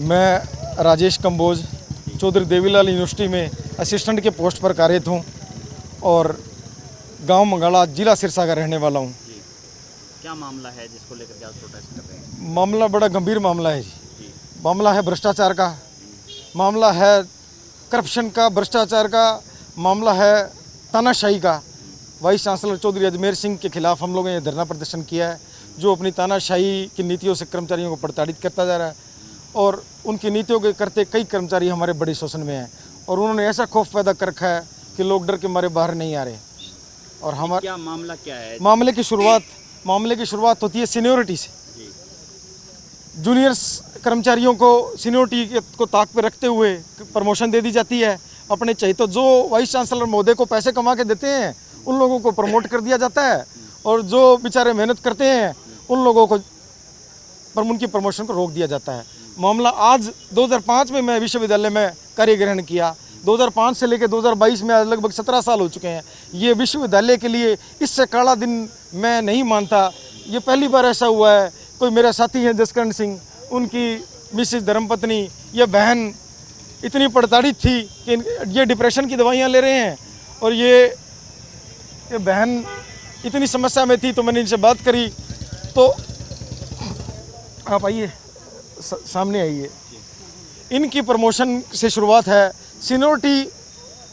मैं राजेश कंबोज चौधरी देवीलाल यूनिवर्सिटी में असिस्टेंट के पोस्ट पर कार्यरत हूँ और गांव मंगाला जिला सिरसा का रहने वाला हूँ। क्या मामला है जिसको लेकर के आप प्रोटेस्ट कर रहे हैं? मामला बड़ा गंभीर मामला है जी। मामला है भ्रष्टाचार का, मामला है करप्शन का, भ्रष्टाचार का मामला है, तानाशाही का। वाइस चांसलर चौधरी अजमेर सिंह के खिलाफ हम लोगों ने धरना प्रदर्शन किया है, जो अपनी तानाशाही की नीतियों से कर्मचारियों को प्रताड़ित करता जा रहा है और उनकी नीतियों के करते कई कर्मचारी हमारे बड़े शोषण में हैं और उन्होंने ऐसा खौफ पैदा कर रखा है कि लोग डर के मारे बाहर नहीं आ रहे। और हमारा क्या मामला क्या है? मामले की शुरुआत होती है सीनियोरिटी से। जूनियर्स कर्मचारियों को सीनियोरिटी को ताक पे रखते हुए प्रमोशन दे दी जाती है। अपने चाहिए तो जो वाइस चांसलर महोदय को पैसे कमा के देते हैं उन लोगों को प्रमोट कर दिया जाता है और जो बेचारे मेहनत करते हैं उन लोगों को उनकी प्रमोशन को रोक दिया जाता है। मामला आज 2005 में मैं विश्वविद्यालय में कार्य ग्रहण किया। 2005 से लेकर 2022 में आज लगभग 17 साल हो चुके हैं। ये विश्वविद्यालय के लिए इससे काला दिन मैं नहीं मानता। ये पहली बार ऐसा हुआ है। कोई मेरा साथी है जसकरण सिंह, उनकी मिसेज धर्मपत्नी ये बहन इतनी प्रताड़ित थी कि ये डिप्रेशन की दवाइयाँ ले रहे हैं और ये बहन इतनी समस्या में थी। तो मैंने इनसे बात करी तो आप आइए सामने आइए। इनकी प्रमोशन से शुरुआत है। सीनियोरिटी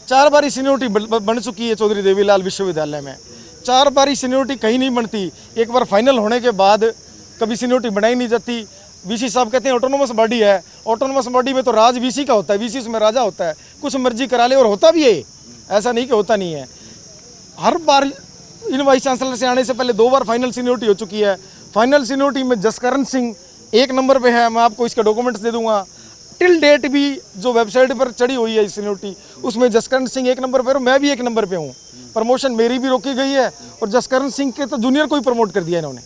4 बारी सीनियोरिटी बन चुकी है चौधरी देवीलाल विश्वविद्यालय में। 4 बारी सीनियोरिटी कहीं नहीं बनती। एक बार फाइनल होने के बाद कभी सीनियोरिटी बनाई नहीं जाती। वीसी साहब कहते हैं ऑटोनोमस बॉडी है। ऑटोनोमस बॉडी में तो राज वीसी का होता है, वीसी उसमें राजा होता है, कुछ मर्जी करा ले और होता भी है। ऐसा नहीं कि होता नहीं है। हर बार इन वाइस चांसलर से आने से पहले 2 बार फाइनल सीनियोरिटी हो चुकी है। फाइनल सीनियोरिटी में जसकरण सिंह 1 नंबर पे है। मैं आपको इसके डॉक्यूमेंट्स दे दूंगा। टिल डेट भी जो वेबसाइट पर चढ़ी हुई है सीनियोरिटी उसमें जसकरण सिंह 1 नंबर पर, मैं भी 1 नंबर पे हूँ। प्रमोशन मेरी भी रोकी गई है और जसकरण सिंह के तो जूनियर को ही प्रमोट कर दिया इन्होंने।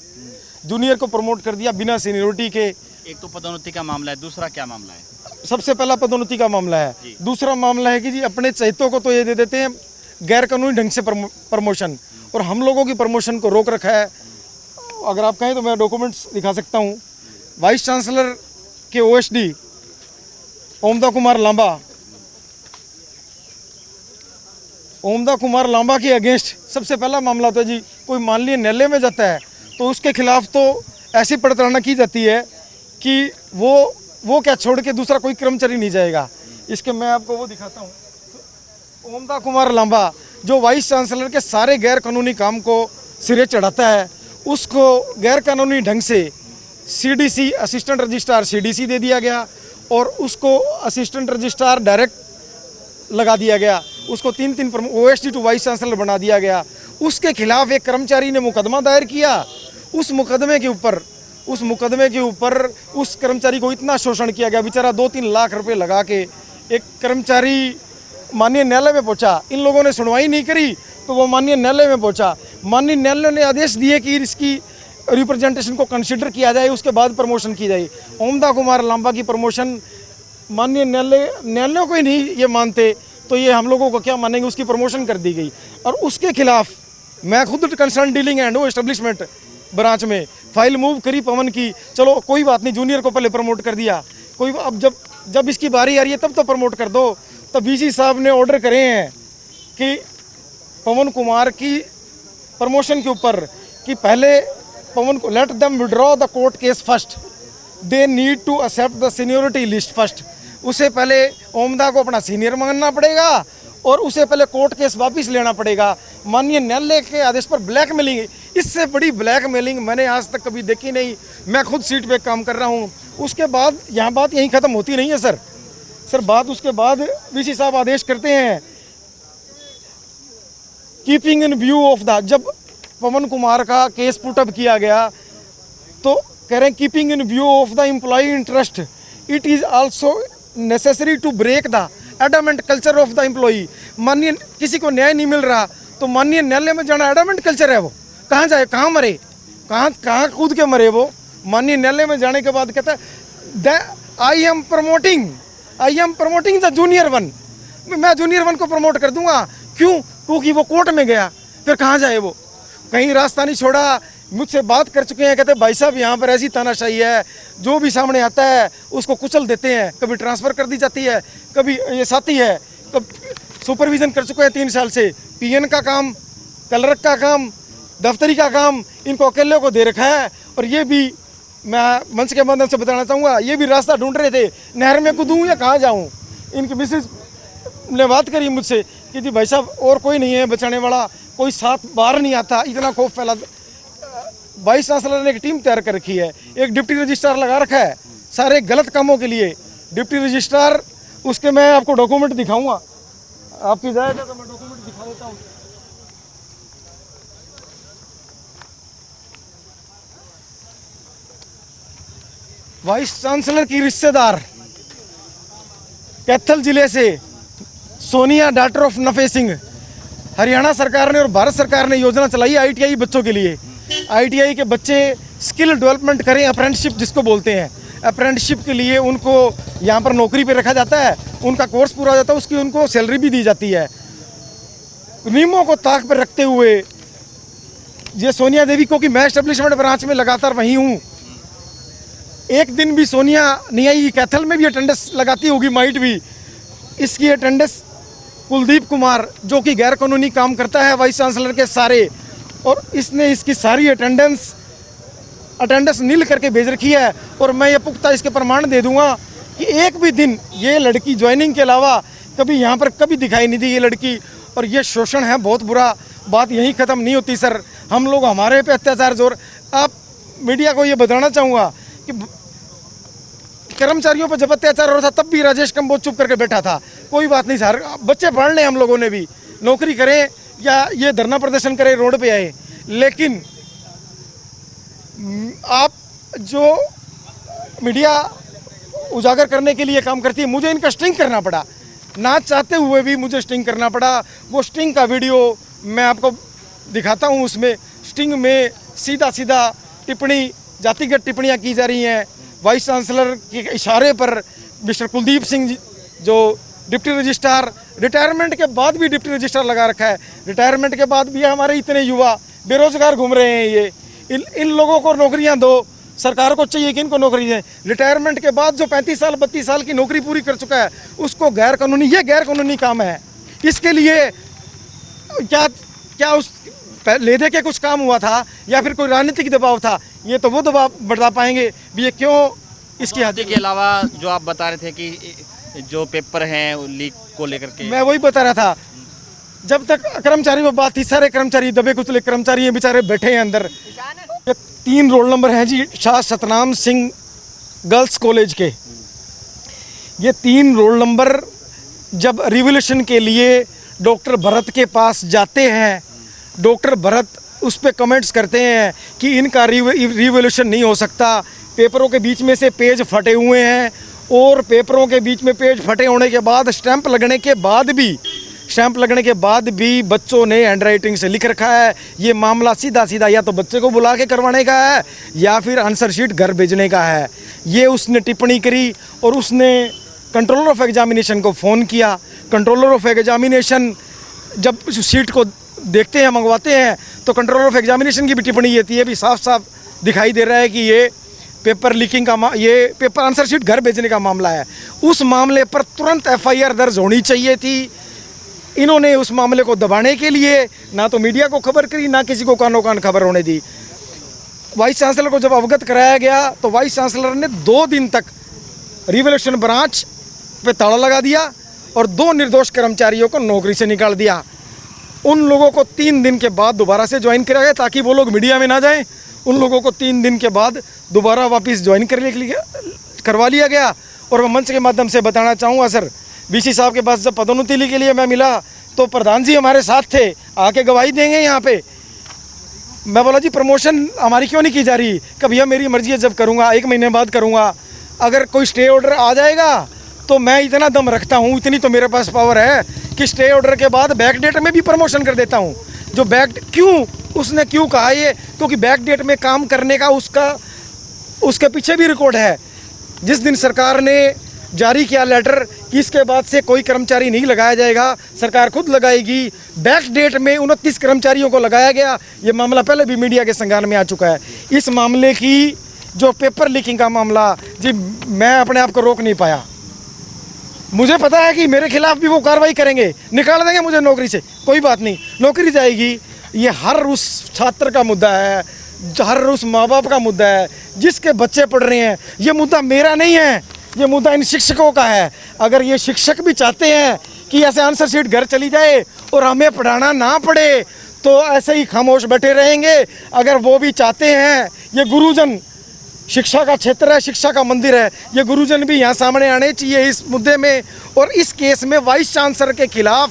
जूनियर को प्रमोट कर दिया बिना सीनियोरिटी के। एक तो पदोन्नति का मामला है, दूसरा क्या मामला है? सबसे पहला पदोन्नति का मामला है। दूसरा मामला है कि जी अपने चहितों को तो ये दे देते हैं गैर कानूनी ढंग से प्रमोशन और हम लोगों की प्रमोशन को रोक रखा है। अगर आप कहें तो मैं डॉक्यूमेंट्स दिखा सकता हूँ। वाइस चांसलर के ओएसडी ओमदा कुमार लांबा के अगेंस्ट सबसे पहला मामला तो जी कोई मान लीजिए न्यायालय में जाता है तो उसके खिलाफ तो ऐसी प्रताड़ना की जाती है कि वो क्या छोड़ के दूसरा कोई कर्मचारी नहीं जाएगा। इसके मैं आपको वो दिखाता हूँ। तो ओमदा कुमार लांबा जो वाइस चांसलर के सारे गैर कानूनी काम को सिरे चढ़ाता है, उसको गैर कानूनी ढंग से सीडीसी असिस्टेंट रजिस्ट्रार सीडीसी दे दिया गया और उसको असिस्टेंट रजिस्ट्रार डायरेक्ट लगा दिया गया। उसको 3 ओएसडी टू वाइस चांसलर बना दिया गया। उसके खिलाफ एक कर्मचारी ने मुकदमा दायर किया। उस मुकदमे के ऊपर उस कर्मचारी को इतना शोषण किया गया। बेचारा 2-3 लाख रुपए लगा के एक कर्मचारी माननीय न्यायालय में पहुंचा। इन लोगों ने सुनवाई नहीं करी तो वो माननीय न्यायालय में पहुंचा। माननीय न्यायालय ने आदेश दिए कि इसकी रिप्रेजेंटेशन को कंसिडर किया जाए, उसके बाद प्रमोशन की जाए। ओमदा कुमार लांबा की प्रमोशन माननीय न्यायालयों को ही नहीं ये मानते तो ये हम लोगों को क्या मानेंगे। उसकी प्रमोशन कर दी गई और उसके खिलाफ मैं खुद concern dealing and establishment branch में फाइल मूव करी पवन की। चलो कोई बात नहीं, जूनियर को पहले प्रमोट कर दिया, कोई अब जब इसकी बारी आ रही है तब तो प्रमोट कर दो। तब वीसी साहब ने ऑर्डर करे हैं कि पवन कुमार की प्रमोशन के ऊपर कि पहले पवन को let them withdraw the court case first, they need to accept the seniority list first. उसे पहले ओमदा को अपना सीनियर मानना पड़ेगा और उसे पहले कोर्ट केस वापस लेना पड़ेगा। माननीय न्यायालय के आदेश पर ब्लैकमेलिंग, इससे बड़ी ब्लैकमेलिंग मैंने आज तक कभी देखी नहीं। मैं खुद सीट पे काम कर रहा हूँ। उसके बाद यहाँ बात यहीं ख़त्म होती नहीं है सर बात उसके बाद वीसी साहब आदेश करते हैं keeping in view of the, जब पवन कुमार का केस पुटअप किया गया तो कह रहे हैं keeping in view of the employ interest it is also necessary to break the adamant culture of the employ. माननीय किसी को न्याय नहीं मिल रहा तो माननीय न्यायालय में जाना एडमेंट कल्चर है। वो कहाँ जाए, कहाँ मरे, कहाँ कूद के मरे। वो माननीय न्यायालय में जाने के बाद कहता है I am promoting the junior one, मैं जूनियर वन को प्रमोट कर दूंगा। क्यों? क्योंकि वो कोर्ट में गया। फिर कहाँ जाए, वो कहीं रास्ता नहीं छोड़ा मुझसे बात कर चुके हैं, कहते भाई साहब यहाँ पर ऐसी तानाशाही है, जो भी सामने आता है उसको कुचल देते हैं, कभी ट्रांसफ़र कर दी जाती है, कभी ये साथी है, कभी सुपरविज़न कर चुके हैं 3 साल से, पीएन का काम, कलरक का काम, दफ्तरी का काम इनको अकेले को दे रखा है। और ये भी मैं मंच के माध्यम से बताना चाहूँगा, ये भी रास्ता ढूंढ रहे थे, नहर में कूदूँ या कहाँ जाऊँ। इनकी मिसेज ने बात करी मुझसे कि जी भाई साहब और कोई नहीं है बचाने वाला, कोई साथ बाहर नहीं आता, इतना खौफ फैला। वाइस चांसलर ने एक टीम तैयार कर रखी है, एक डिप्टी रजिस्ट्रार लगा रखा है सारे गलत कामों के लिए। डिप्टी रजिस्ट्रार, उसके मैं आपको डॉक्यूमेंट दिखाऊंगा, आपकी इजाज़त है तो मैं डॉक्यूमेंट दिखा देता हूँ। वाइस चांसलर की रिश्तेदार कैथल जिले से सोनिया डॉटर ऑफ नफे सिंह, हरियाणा सरकार ने और भारत सरकार ने योजना चलाई आईटीआई बच्चों के लिए। आईटीआई के बच्चे स्किल डेवलपमेंट करें, अप्रेंटिसशिप जिसको बोलते हैं, अप्रेंटिसशिप के लिए उनको यहाँ पर नौकरी पे रखा जाता है, उनका कोर्स पूरा हो जाता है, उसकी उनको सैलरी भी दी जाती है। नियमों को ताक पर रखते हुए ये सोनिया देवी को कि मैं एस्टेब्लिशमेंट ब्रांच में लगातार वहीं हूँ, एक दिन भी सोनिया नहीं आई, कैथल में भी अटेंडेंस लगाती होगी, माइट भी। इसकी अटेंडेंस कुलदीप कुमार जो कि गैर कानूनी काम करता है वाइस चांसलर के सारे, और इसने इसकी सारी अटेंडेंस नील करके भेज रखी है। और मैं ये पुख्ता इसके प्रमाण दे दूंगा कि एक भी दिन ये लड़की ज्वाइनिंग के अलावा कभी यहाँ पर कभी दिखाई नहीं दी ये लड़की। और ये शोषण है बहुत बुरा, बात यहीं ख़त्म नहीं होती सर, हम लोग हमारे पे अत्याचार जोर। आप मीडिया को ये बताना चाहूँगा कि कर्मचारियों पर जब अत्याचार हो रहा था तब भी राजेश कंबोज चुप करके बैठा था, कोई बात नहीं सर, बच्चे पढ़ लें, हम लोगों ने भी नौकरी करें या ये धरना प्रदर्शन करें, रोड पे आए। लेकिन आप जो मीडिया उजागर करने के लिए काम करती है, मुझे इनका स्टिंग करना पड़ा, ना चाहते हुए भी मुझे स्टिंग करना पड़ा। वो स्टिंग का वीडियो मैं आपको दिखाता हूँ। उसमें स्टिंग में सीधा सीधा टिप्पणी, जातिगत टिप्पणियाँ की जा रही हैं। वाइस चांसलर के इशारे पर मिस्टर कुलदीप सिंह जो डिप्टी रजिस्ट्रार, रिटायरमेंट के बाद भी डिप्टी रजिस्ट्रार लगा रखा है, रिटायरमेंट के बाद भी हमारे इतने युवा बेरोजगार घूम रहे हैं। ये इन लोगों को नौकरियां दो, सरकार को चाहिए कि इनको नौकरी दें। रिटायरमेंट के बाद जो 35 साल 32 साल की नौकरी पूरी कर चुका है उसको गैर कानूनी काम है। इसके लिए क्या उस ले दे के कुछ काम हुआ था या फिर कोई राजनीतिक दबाव था, ये तो वो दबाव बता पाएंगे भी ये क्यों इसकी हद के अलावा जो आप बता रहे थे कि जो पेपर हैं लीक को लेकर के, मैं वही बता रहा था। जब तक कर्मचारी में बात थी, सारे कर्मचारी दबे कुचले कर्मचारी हैं, बेचारे बैठे हैं अंदर। 3 रोल नंबर हैं जी शाह सतनाम सिंह गर्ल्स कॉलेज के। ये 3 रोल नंबर जब रिवोल्यूशन के लिए डॉक्टर भरत के पास जाते हैं, डॉक्टर भरत उस पर कमेंट्स करते हैं कि इनका रिवोल्यूशन नहीं हो सकता, पेपरों के बीच में से पेज फटे हुए हैं, और पेपरों के बीच में पेज फटे होने के बाद स्टैंप लगने के बाद भी बच्चों ने हैंडराइटिंग से लिख रखा है। ये मामला सीधा सीधा या तो बच्चे को बुला के करवाने का है या फिर आंसर शीट घर भेजने का है। ये उसने टिप्पणी करी और उसने कंट्रोलर ऑफ एग्जामिनेशन को फ़ोन किया। कंट्रोलर ऑफ एग्जामिनेशन जब शीट को देखते हैं, मंगवाते हैं, तो कंट्रोलर ऑफ एग्जामिनेशन की भी टिप्पणी ये थी, ये भी साफ साफ दिखाई दे रहा है कि ये पेपर लीकिंग का ये पेपर आंसर शीट घर भेजने का मामला है। उस मामले पर तुरंत एफआईआर दर्ज होनी चाहिए थी। इन्होंने उस मामले को दबाने के लिए ना तो मीडिया को खबर करी, ना किसी को कानो कान खबर होने दी। वाइस चांसलर को जब अवगत कराया गया तो वाइस चांसलर ने 2 दिन तक रिवोल्यूशन ब्रांच पे ताला लगा दिया और 2 निर्दोष कर्मचारियों को नौकरी से निकाल दिया। उन लोगों को 3 दिन के बाद दोबारा से ज्वाइन किया गया ताकि वो लोग मीडिया में ना जाएं। उन लोगों को 3 दिन के बाद दोबारा वापस ज्वाइन करवा लिया गया। और मैं मंच के माध्यम से बताना चाहूँगा सर, बीसी साहब के पास जब पदोन्नति के लिए मैं मिला तो प्रधान जी हमारे साथ थे, आके गवाही देंगे यहाँ पे। मैं बोला जी प्रमोशन हमारी क्यों नहीं की जा रही? कि भैया मेरी मर्जी है, जब करूँगा 1 महीने बाद करूँगा, अगर कोई स्टे ऑर्डर आ जाएगा तो मैं इतना दम रखता हूँ, इतनी तो मेरे पास पावर है कि स्टे ऑर्डर के बाद बैक डेट में भी प्रमोशन कर देता हूँ। जो उसने क्यों कहा ये? क्योंकि बैक डेट में काम करने का उसके पीछे भी रिकॉर्ड है। जिस दिन सरकार ने जारी किया लेटर कि इसके बाद से कोई कर्मचारी नहीं लगाया जाएगा, सरकार खुद लगाएगी। बैक डेट में 29 कर्मचारियों को लगाया गया। ये मामला पहले भी मीडिया के संज्ञान में आ चुका है। इस मामले की जो पेपर लीकिंग का मामला जी, मैं अपने आप को रोक नहीं पाया। मुझे पता है कि मेरे खिलाफ भी वो कार्रवाई करेंगे, निकाल देंगे मुझे नौकरी से, कोई बात नहीं, नौकरी जाएगी। ये हर उस छात्र का मुद्दा है, हर उस माँ बाप का मुद्दा है जिसके बच्चे पढ़ रहे हैं। ये मुद्दा मेरा नहीं है, ये मुद्दा इन शिक्षकों का है। अगर ये शिक्षक भी चाहते हैं कि ऐसे आंसर शीट घर चली जाए और हमें पढ़ाना ना पड़े, तो ऐसे ही खामोश बैठे रहेंगे। अगर वो भी चाहते हैं, ये गुरुजन, शिक्षा का क्षेत्र है, शिक्षा का मंदिर है, ये गुरुजन भी यहाँ सामने आने चाहिए इस मुद्दे में। और इस केस में वाइस चांसलर के खिलाफ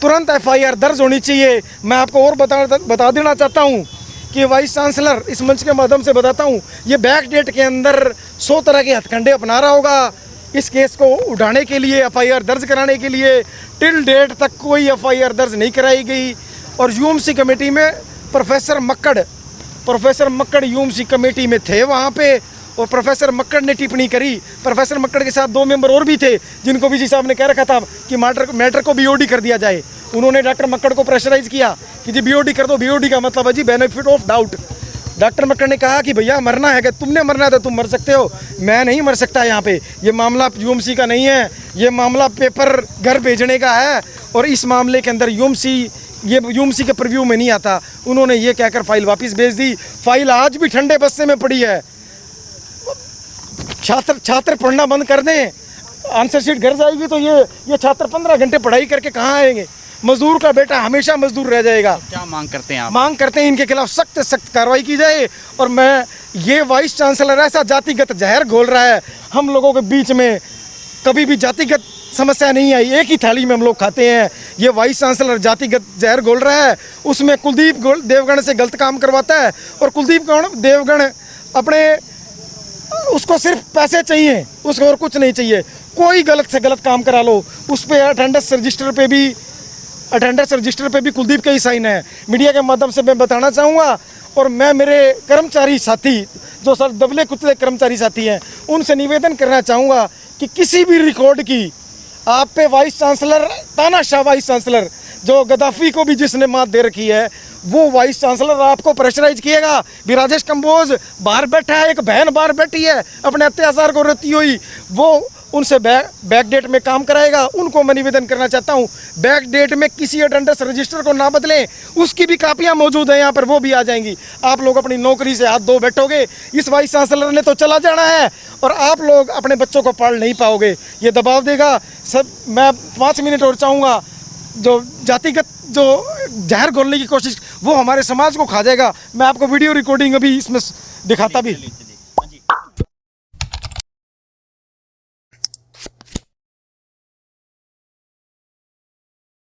तुरंत FIR दर्ज होनी चाहिए। मैं आपको और बता देना चाहता हूँ कि वाइस चांसलर, इस मंच के माध्यम से बताता हूँ, ये बैक डेट के अंदर 100 तरह के हथकंडे अपना रहा होगा इस केस को उठाने के लिए, FIR दर्ज कराने के लिए। टिल डेट तक कोई FIR दर्ज नहीं कराई गई। और UMC कमेटी में प्रोफेसर मक्कड़ UMC कमेटी में थे वहाँ पे, और प्रोफेसर मक्कड़ ने टिप्पणी करी। प्रोफेसर मक्कड़ के साथ 2 मेंबर और भी थे जिनको VC साहब ने कह रखा था कि मैटर को BOD कर दिया जाए। उन्होंने डॉक्टर मक्कड़ को प्रेशराइज किया कि जी BOD कर दो। BOD का मतलब है जी benefit of doubt. Doctor Makkar ने कहा कि भैया मरना है, कि तुमने मरना है तो तुम मर सकते हो, मैं नहीं मर सकता यहाँ पे। ये मामला UMC का नहीं है, ये मामला पेपर घर भेजने का है। और इस मामले के अंदर UMC के प्रीव्यू में नहीं आता। उन्होंने ये कहकर फाइल वापस भेज दी। फाइल आज भी ठंडे बस्ते में पड़ी है। छात्र पढ़ना बंद कर दें, आंसर शीट घर जाएगी तो ये छात्र 15 घंटे पढ़ाई करके कहाँ आएंगे। मजदूर का बेटा हमेशा मजदूर रह जाएगा। क्या मांग करते हैं आप? मांग करते हैं इनके खिलाफ सख्त कार्रवाई की जाए। और मैं, ये वाइस चांसलर ऐसा जातिगत जहर घोल रहा है। हम लोगों के बीच में कभी भी जातिगत समस्या नहीं आई, एक ही थाली में हम लोग खाते हैं। ये वाइस चांसलर जातिगत जहर घोल रहा है। उसमें कुलदीप देवगन से गलत काम करवाता है। और कुलदीप देवगन अपने, उसको सिर्फ पैसे चाहिए, उसको और कुछ नहीं चाहिए। कोई गलत से गलत काम करा लो, उस पर अटेंडेंस रजिस्टर पे भी कुलदीप का ही साइन है। मीडिया के माध्यम से मैं बताना चाहूँगा। और मैं मेरे कर्मचारी साथी, जो सर दबले कुचले कर्मचारी साथी हैं, उनसे निवेदन करना चाहूँगा कि किसी भी रिकॉर्ड की आप पे वाइस चांसलर, तानाशाह वाइस चांसलर, जो गद्दाफी को भी जिसने मात दे रखी है, वो वाइस चांसलर आपको प्रेशराइज किएगा। भी राजेश कंबोज बाहर बैठा है, एक बहन बाहर बैठी है अपने अत्याचार को रहती हुई, वो उनसे बैक डेट में काम कराएगा। उनको मैं निवेदन करना चाहता हूँ, बैक डेट में किसी अटेंडेंस रजिस्टर को ना बदलें। उसकी भी कापियाँ मौजूद हैं यहाँ पर, वो भी आ जाएंगी। आप लोग अपनी नौकरी से हाथ धो बैठोगे। इस वाइस चांसलर ने तो चला जाना है और आप लोग अपने बच्चों को पढ़ नहीं पाओगे। ये दबाव देगा सब। मैं 5 मिनट और चाहूँगा। जो जातिगत जो जहर घोलने की कोशिश, वो हमारे समाज को खा जाएगा। मैं आपको वीडियो रिकॉर्डिंग अभी इसमें दिखाता भी।